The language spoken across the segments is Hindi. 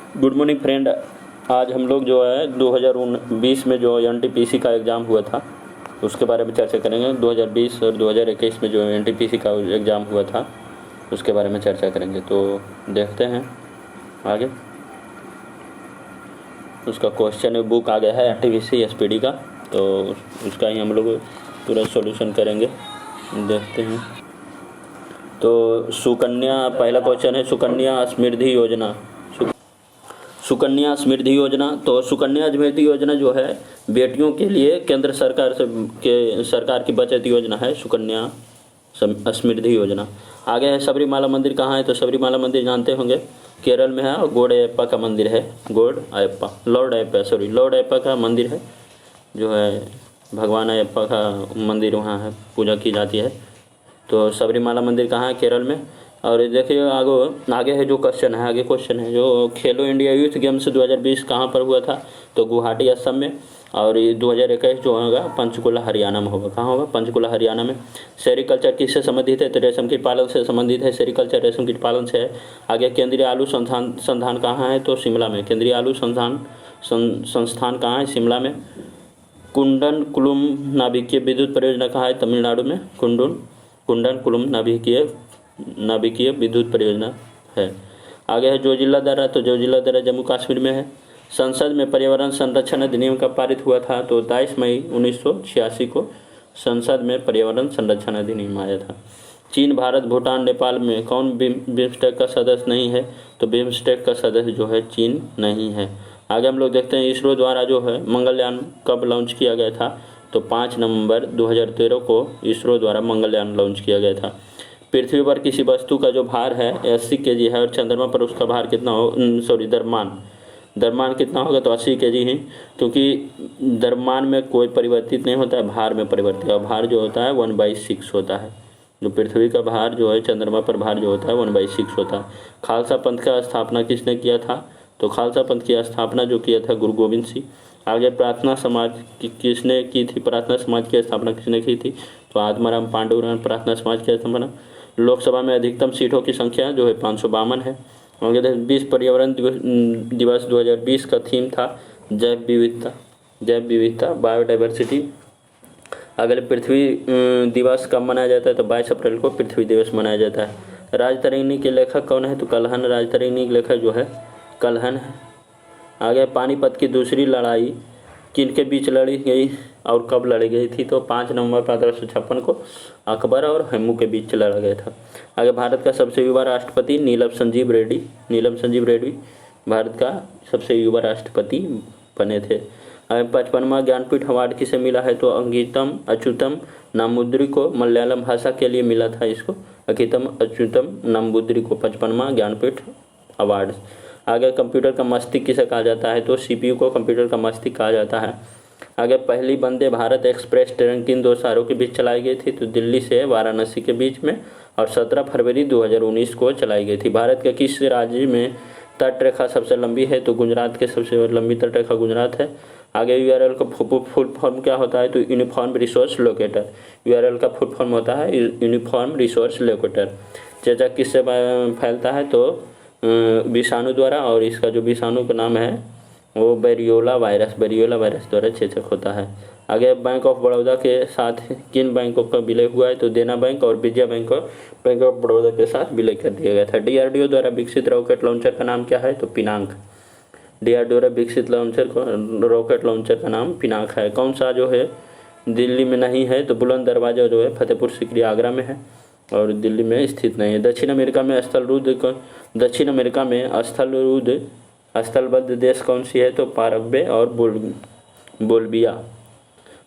Good morning friend. आज हम लोग जो है 2020 में जो एनटीपीसी का एग्ज़ाम हुआ था उसके बारे में चर्चा करेंगे। 2020 और 2021 में जो एनटीपीसी का एग्ज़ाम हुआ था उसके बारे में चर्चा करेंगे। तो देखते हैं आगे। उसका क्वेश्चन बुक आ गया है एनटीपीसी एसपीडी का, तो उसका ही हम लोग पूरा सॉल्यूशन करेंगे। देखते हैं। तो सुकन्या, पहला क्वेश्चन है सुकन्या समृद्धि योजना। सुकन्या समृद्धि योजना, तो सुकन्या समृद्धि योजना जो है बेटियों के लिए केंद्र सरकार की बचत योजना है सुकन्या समृद्धि योजना। आगे है सबरीमाला मंदिर कहाँ है, तो सबरीमाला मंदिर जानते होंगे केरल में है और लॉर्ड अयप्पा का मंदिर है, जो है भगवान अयप्पा का मंदिर वहाँ है, पूजा की जाती है। तो सबरीमाला मंदिर कहाँ है, केरल में। और देखिए आगे है जो क्वेश्चन है, आगे क्वेश्चन है जो खेलो इंडिया यूथ गेम्स 2020 कहाँ पर हुआ था, तो गुवाहाटी असम में। और ये 2021 जो होगा पंचकुला हरियाणा में होगा। कहाँ होगा, पंचकुला हरियाणा में। सेरिकल्चर किससे संबंधित है, तो रेशम कीट पालन से संबंधित है। सेरिकल्चर रेशम कीट पालन से है। आगे केंद्रीय आलू संस्थान कहाँ है, तो शिमला में। केंद्रीय आलू संस्थान कहाँ है, शिमला में। कुंडनकुलम नाभिकीय विद्युत परियोजना कहाँ है, तमिलनाडु में। कुंडनकुलम नाभिकीय विद्युत परियोजना है। आगे है जोजिला दर्रा, तो जोजिला दर्रा जम्मू कश्मीर में है। संसद में पर्यावरण संरक्षण अधिनियम का पारित हुआ था, तो 22 मई 1986 को संसद में पर्यावरण संरक्षण अधिनियम आया था। चीन, भारत, भूटान, नेपाल में कौन बिम्स्टेक का सदस्य नहीं है, तो बिम्स्टेक का सदस्य जो है चीन नहीं है। आगे हम लोग देखते हैं इसरो द्वारा जो है मंगलयान कब लॉन्च किया गया था, तो 5 नवंबर 2013 को इसरो द्वारा मंगलयान लॉन्च किया गया था। पृथ्वी पर किसी वस्तु का जो भार है 80 kg है और चंद्रमा पर उसका भार कितना हो, द्रव्यमान कितना होगा, तो 80 kg ही, क्योंकि द्रव्यमान में कोई परिवर्तित नहीं होता है, भार में परिवर्तित, और भार जो होता है 1/6 होता है। जो पृथ्वी का भार जो है चंद्रमा पर भार जो होता है 1/6 होता है। खालसा पंथ का स्थापना किसने किया था, तो खालसा पंथ की स्थापना जो किया था गुरु गोविंद सिंह। आगे प्रार्थना समाज किसने की थी, प्रार्थना समाज की स्थापना किसने की थी, तो आत्माराम पांडुरंग प्रार्थना समाज की स्थापना। लोकसभा में अधिकतम सीटों की संख्या जो है 552 है। आगे 20 पर्यावरण दिवस 2020 का थीम था जैव विविधता बायोडाइवर्सिटी। अगले पृथ्वी दिवस कब मनाया जाता है, तो 22 अप्रैल को पृथ्वी दिवस मनाया जाता है। राजतरंगिणी के लेखक कौन है, तो कल्हन। राजतरंगिणी के लेखक जो है कल्हन है। आगे पानीपत की दूसरी लड़ाई किनके बीच लड़ी गई और कब लड़ी गई थी, तो 5 नवंबर 1556 को अकबर और हेमू के बीच लड़ा गया था। आगे भारत का सबसे युवा राष्ट्रपति नीलम संजीव रेड्डी भारत का सबसे युवा राष्ट्रपति बने थे। 55वां ज्ञानपीठ अवार्ड किसे मिला है, तो अंकितम अच्युतम नामुद्री को मलयालम भाषा के लिए मिला था। इसको अंकितम अच्युतम नामुद्री को 55वां ज्ञानपीठ अवार्ड। आगे कंप्यूटर का मस्तिष्क किसे कहा जाता है, तो सीपीयू को कंप्यूटर का मस्तिष्क कहा जाता है। आगे पहली वंदे भारत एक्सप्रेस ट्रेन किन दो शहरों के बीच चलाई गई थी, तो दिल्ली से वाराणसी के बीच में, और 17 फरवरी 2019 को चलाई गई थी। भारत के किस राज्य में तटरेखा सबसे लंबी है, तो गुजरात के सबसे लंबी तटरेखा गुजरात है। आगे यूआरएल का फुल फॉर्म क्या होता है, तो यूनिफॉर्म रिसोर्स लोकेटर। यूआरएल का फुल फॉर्म होता है यूनिफॉर्म रिसोर्स लोकेटर। चेचक किससे फैलता है, तो विषाणु द्वारा, और इसका जो विषाणु का नाम है वो बेरियोला वायरस द्वारा चेचक होता है। आगे बैंक ऑफ बड़ौदा के साथ किन बैंकों का विलय हुआ है, तो देना बैंक और विजया बैंक ऑफ बड़ौदा के साथ विलय कर दिया गया था। डीआरडीओ द्वारा विकसित रॉकेट लॉन्चर का नाम क्या है, तो पिनाक। डीआरडीओ द्वारा विकसित रॉकेट लॉन्चर का नाम पिनाक है। कौन सा जो है दिल्ली में नहीं है, तो बुलंद दरवाजा जो है फतेहपुर सीकरी आगरा में है और दिल्ली में स्थित नहीं है। दक्षिण अमेरिका में स्थलबद्ध देश कौन सी है, तो पारग्वे और बोल्विया।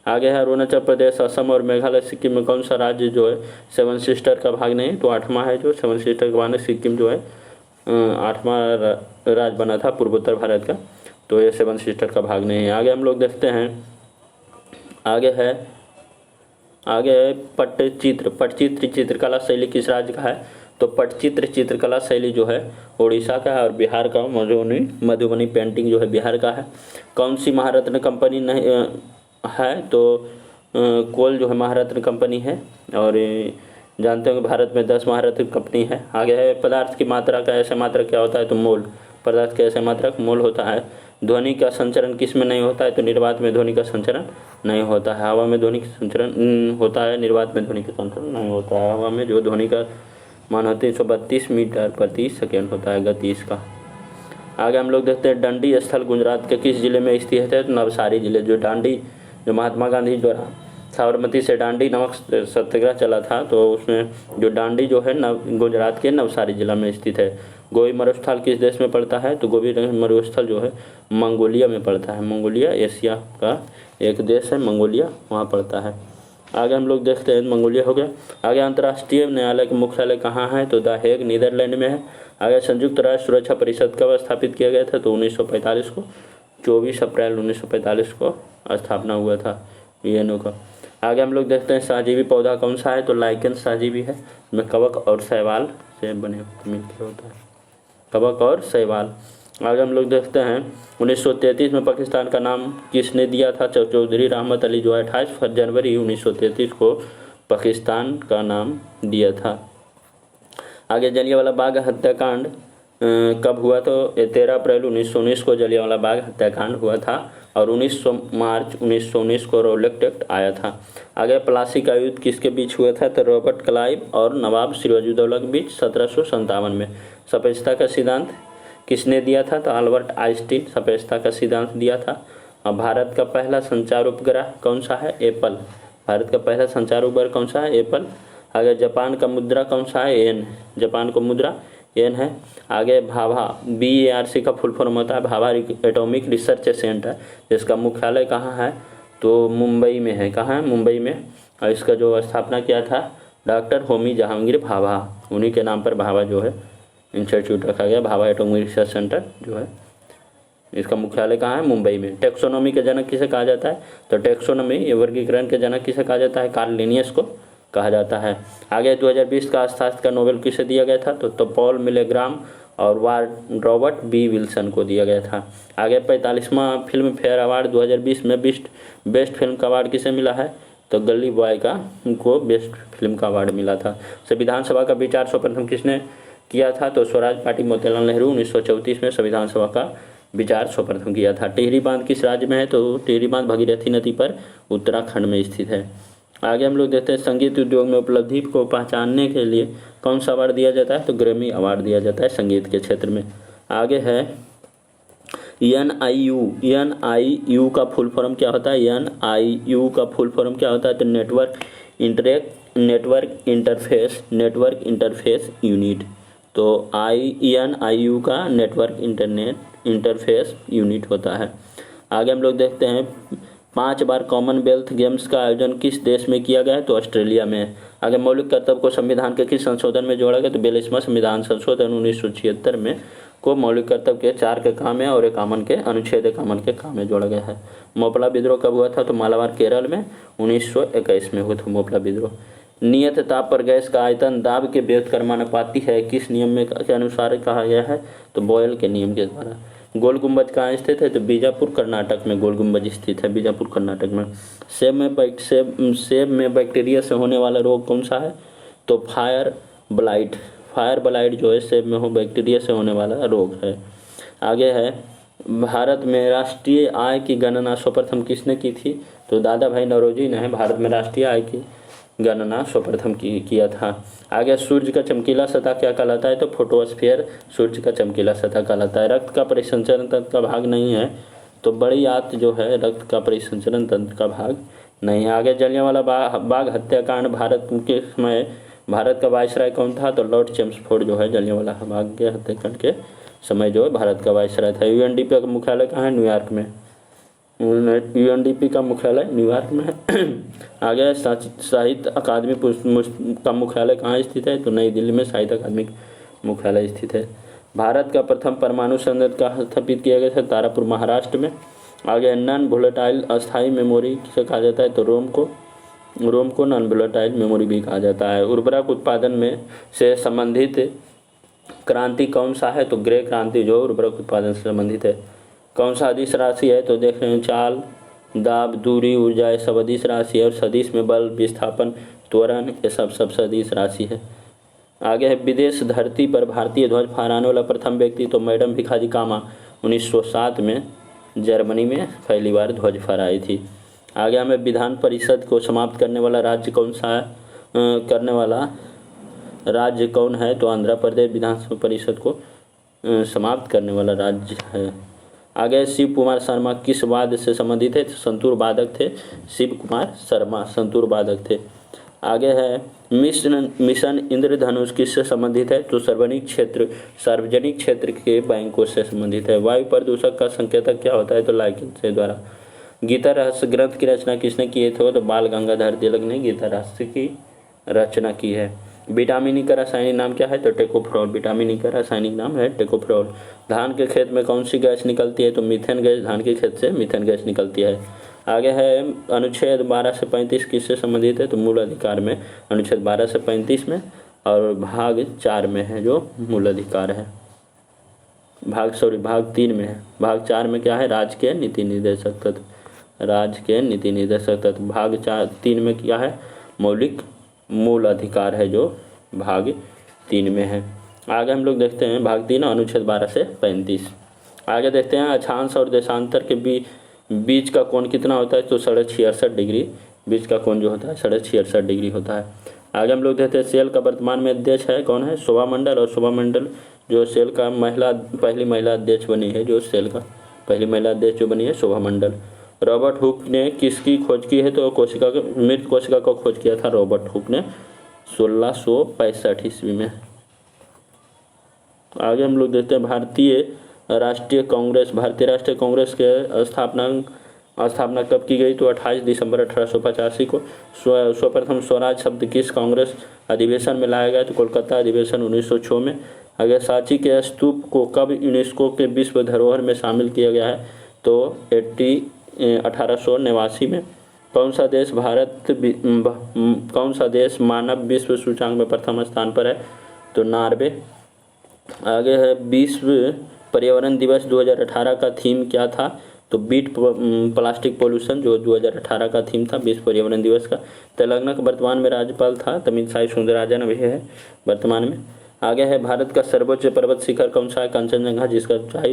आगे है अरुणाचल प्रदेश, असम और मेघालय, सिक्किम में कौन सा राज्य जो है 7 सिस्टर का भाग नहीं, तो 8वां है जो 7 सिस्टर का भाग है। सिक्किम जो है 8वां राज्य बना था पूर्वोत्तर भारत का, तो ये 7 सिस्टर का भाग नहीं है। आगे हम लोग देखते हैं, आगे है पटचित्र चित्रकला शैली किस राज्य का है, तो पटचित्र चित्रकला शैली जो है उड़ीसा का है, और बिहार का मधुबनी पेंटिंग जो है बिहार का है। कौन सी महारत्न कंपनी नहीं है, तो कोल जो है महारत्न कंपनी है, और जानते होंगे भारत में 10 महारत्न कंपनी है। आगे है पदार्थ की मात्रा का ऐसा मात्रा क्या होता है, तो मोल। पदार्थ के ऐसे मात्रक मोल होता है। ध्वनि का संचरण किस में नहीं होता है? तो निर्वात में ध्वनि का संचरण नहीं होता है। हवा में ध्वनि का संचरण होता है, निर्वात में ध्वनि का संचरण नहीं होता है। हवा में जो ध्वनि का मान होता है 132 मीटर प्रति सेकेंड होता है गति इसका। आगे हम लोग देखते हैं डांडी स्थल गुजरात के किस जिले में स्थित है? तो नवसारी जिले। जो डांडी, जो महात्मा गांधी द्वारा साबरमती से डांडी नमक सत्याग्रह चला था, तो उसमें जो डांडी जो है गुजरात के नवसारी जिला में स्थित है। गोबी मरुस्थल किस देश में पड़ता है? तो गोबी मरुस्थल जो है मंगोलिया में पड़ता है। मंगोलिया एशिया का एक देश है, मंगोलिया, वहाँ पड़ता है। आगे हम लोग देखते हैं, मंगोलिया हो गया। आगे अंतर्राष्ट्रीय न्यायालय का मुख्यालय कहाँ है? तो द हेग नीदरलैंड में है। आगे संयुक्त राष्ट्र सुरक्षा परिषद कब स्थापित किया गया था? तो 1945 को, 24 अप्रैल 1945 को स्थापना हुआ था यूएनओ का। आगे हम लोग देखते हैं सहजीवी पौधा कौन सा है? तो लाइकेन सहजीवी है, इसमें कवक और शैवाल से बने मिलकर होता है, कवक और शैवाल। आगे हम लोग देखते हैं 1933 में पाकिस्तान का नाम किसने दिया था? चौधरी रहमत अली जो 28 जनवरी 1933 को पाकिस्तान का नाम दिया था। आगे जलियांवाला बाग हत्याकांड कब हुआ? तो 13 अप्रैल 1919 को जलियांवाला बाग हत्याकांड हुआ था और 19 मार्च 1919 को रौलट एक्ट आया था। आगे प्लासी का युद्ध किसके बीच हुआ था? तो रॉबर्ट क्लाइव और नवाब सिराजुद्दौला के बीच 1757 में। सापेक्षता का सिद्धांत किसने दिया था? तो अल्बर्ट आइंस्टीन सापेक्षता का सिद्धांत दिया था। और भारत का पहला संचार उपग्रह कौन सा है? एप्पल। भारत का पहला संचार उपग्रह कौन सा है? एप्पल। आगे जापान का मुद्रा कौन सा है? येन। जापान का मुद्रा येन है। आगे भाभा, BARC का फुल फॉर्म होता है भाभा एटॉमिक रिसर्च सेंटर, जिसका मुख्यालय कहाँ है? तो मुंबई में है। कहाँ है? मुंबई में। और इसका जो स्थापना किया था डॉक्टर होमी जहांगीर भाभा, उन्हीं के नाम पर भाभा जो है इंस्टीट्यूट रखा गया, भाभा एटॉमिक रिसर्च सेंटर जो है। इसका मुख्यालय कहाँ है? मुंबई में। टेक्सोनॉमी के जनक किसे कहा जाता है? तो टेक्सोनॉमी, ये वर्गीकरण के जनक किसे कहा जाता है? कार्ल लिनियस को कहा जाता है। आगे 2020 का अर्थशास्त्र का नोबेल किसे दिया गया था? तो पॉल मिलेग्राम और रॉबर्ट बी विल्सन को दिया गया था। आगे 45वां फिल्म फेयर अवार्ड 2020 में बेस्ट फिल्म का अवार्ड किसे मिला है? तो गली बॉय का उनको बेस्ट फिल्म का अवार्ड मिला था। संविधान सभा का विचार सर्वप्रथम किसने किया था? तो स्वराज पार्टी मोतीलाल नेहरू 1934 में संविधान सभा का विचार सर्वप्रथम किया था। टिहरी बांध किस राज्य में है? तो टिहरी बांध भगीरथी नदी पर उत्तराखंड में स्थित है। आगे हम लोग देखते हैं संगीत उद्योग में उपलब्धि को पहचानने के लिए कौन सा अवार्ड दिया जाता है? तो ग्रैमी अवार्ड दिया जाता है संगीत के क्षेत्र में। आगे है NIU। NIU का फुल फॉर्म क्या होता है? NIU का फुल फॉर्म क्या होता है? तो नेटवर्क इंटरफेस यूनिट। तो NIU का नेटवर्क इंटरफेस यूनिट होता है। आगे हम लोग देखते हैं 5 बार कॉमनवेल्थ गेम्स का आयोजन किस देश में किया गया है? तो ऑस्ट्रेलिया में। आगे मौलिक कर्तव्य को संविधान के किस संशोधन में जोड़ा गया? तो 42वां संविधान संशोधन 1976 में को मौलिक कर्तव्य के 4 के काम में और 51 के अनुच्छेद 51 के काम में जोड़ा गया है। मोपला विद्रोह कब हुआ था? तो मालाबार केरल में 1921 में हुआ था मोपला विद्रोह। नियत ताप पर गैस का आयतन दाब के व्युत्क्रमानुपाती है, किस नियम में के अनुसार कहा गया है? तो बॉयल के नियम के द्वारा। गोल गुंबज कहाँ स्थित है? तो बीजापुर कर्नाटक में गोल गुंबज स्थित है, बीजापुर कर्नाटक में। सेब में बैक्टीरिया से होने वाला रोग कौन सा है? तो फायर ब्लाइट जो है सेब में हो बैक्टीरिया से होने वाला रोग है। आगे है भारत में राष्ट्रीय आय की गणना सर्वप्रथम किसने की थी? तो दादा भाई नौरोजी ने भारत में राष्ट्रीय आय की गणना सर्वप्रथम किया था। आगे सूर्य का चमकीला सतह क्या कहलाता है? तो फोटोस्फीयर सूर्य का चमकीला सतह कहलाता है। रक्त का परिसंचरण तंत्र का भाग नहीं है, तो बड़ी आंत जो है रक्त का परिसंचरण तंत्र का भाग नहीं है। आगे जलियांवाला बाग हत्याकांड भारत के समय भारत का वायसराय कौन था? तो लॉर्ड चेम्सफोर्ड जो है जलियांवाला बाग के हत्याकांड के समय जो है भारत का वायसराय था। UNDP का मुख्यालय कहाँ है? न्यूयॉर्क में। UNDP का मुख्यालय न्यूयॉर्क में है। आगे साहित्य अकादमी का मुख्यालय कहाँ स्थित है? तो नई दिल्ली में साहित्य अकादमी मुख्यालय स्थित है। भारत का प्रथम परमाणु संयंत्र कहाँ स्थापित किया गया था? तारापुर महाराष्ट्र में। आगे नॉन वोलेटाइल अस्थायी मेमोरी किसे कहा जाता है? तो रोम को नॉन वोलेटाइल मेमोरी भी कहा जाता है। उर्वरक उत्पादन में से संबंधित क्रांति कौन सा है? तो ग्रे क्रांति जो उर्वरक उत्पादन से संबंधित है। कौन सा अदिश राशि है? तो देख रहे हैं चाल, दाब, दूरी, ऊर्जा, सब अदिश राशि है। और सदिश में बल, विस्थापन, त्वरण, ये सब सदिश राशि है। आगे है विदेश धरती पर भारतीय ध्वज फहराने वाला प्रथम व्यक्ति, तो मैडम भिखाजी कामा 1907 में जर्मनी में पहली बार ध्वज फहराई थी। आगे हमें विधान परिषद को समाप्त करने वाला राज्य कौन सा है, करने वाला राज्य कौन है, तो आंध्र प्रदेश विधान परिषद को समाप्त करने वाला राज्य है। आगे शिव कुमार शर्मा किस वाद्य से संबंधित है, संतूर वादक थे शिव कुमार शर्मा, संतूर वादक थे। आगे है मिशन इंद्रधनुष किससे संबंधित है, तो सार्वजनिक क्षेत्र के बैंकों से संबंधित है। वायु प्रदूषक का संकेतक क्या होता है, तो लाइकेन से द्वारा। गीता रहस्य ग्रंथ की रचना किसने किए थे, तो बाल गंगाधर तिलक ने गीता रहस्य की रचना की है। विटामिन ई का रासायनिक नाम क्या है, तो टेकोफ्रोल, विटामिन ई का रासायनिक नाम है टेकोफ्रोल। धान के खेत में कौन सी गैस निकलती है, तो मीथेन गैस, धान के खेत से मीथेन गैस निकलती है। आगे है अनुच्छेद 12 से 35 किससे संबंधित है, तो मूल अधिकार में, अनुच्छेद 12 से 35 में, और भाग 4 में है जो मूल अधिकार है। भाग 3 में है। भाग 4 में क्या है, राज्य के नीति निर्देशक तत्व, राज्य के नीति निर्देशक तत्व। भाग 3 में क्या है, मौलिक मूल अधिकार है जो भाग 3 में है। आगे हम लोग देखते हैं भाग 3 अनुच्छेद 12 से 35। आगे देखते हैं अक्षांश और देशांतर के बीच का कोण कितना होता है, तो 66.5 डिग्री, बीच का कोण जो होता है 66.5 डिग्री होता है। आगे हम लोग देखते हैं सेल का वर्तमान में अध्यक्ष है कौन है, शोभा मंडल, और शोभा मंडल जो सेल का पहली महिला अध्यक्ष बनी है, जो सेल का पहली महिला अध्यक्ष जो बनी है शोभा मंडल। रॉबर्ट हुक ने किसकी खोज की है, तो मृत कोशिका को खोज किया था रॉबर्ट हुक ने 1665 ईस्वी में। आगे हम लोग देखते हैं भारतीय राष्ट्रीय कांग्रेस के स्थापना कब की गई, तो 28 दिसंबर 1885 को। सर्वप्रथम स्वराज शब्द किस कांग्रेस अधिवेशन में लाया गया, तो कोलकाता अधिवेशन 1906 में। आगे सांची के स्तूप को कब यूनेस्को के विश्व धरोहर में शामिल किया गया है, तो 1889 में। कौन सा देश मानव विश्व सूचकांक में प्रथम स्थान पर है, तो नॉर्वे। आगे है विश्व पर्यावरण दिवस 2018 का थीम क्या था, तो बीट प्लास्टिक पोल्यूशन जो 2018 का थीम था विश्व पर्यावरण दिवस का। तेलंगाना का वर्तमान में राज्यपाल था तमिलसाई सुंदरराजन, अभी है वर्तमान में। आगे है भारत का सर्वोच्च पर्वत शिखर कौन सा है, कंचनजंगा, जिसका ऊंचाई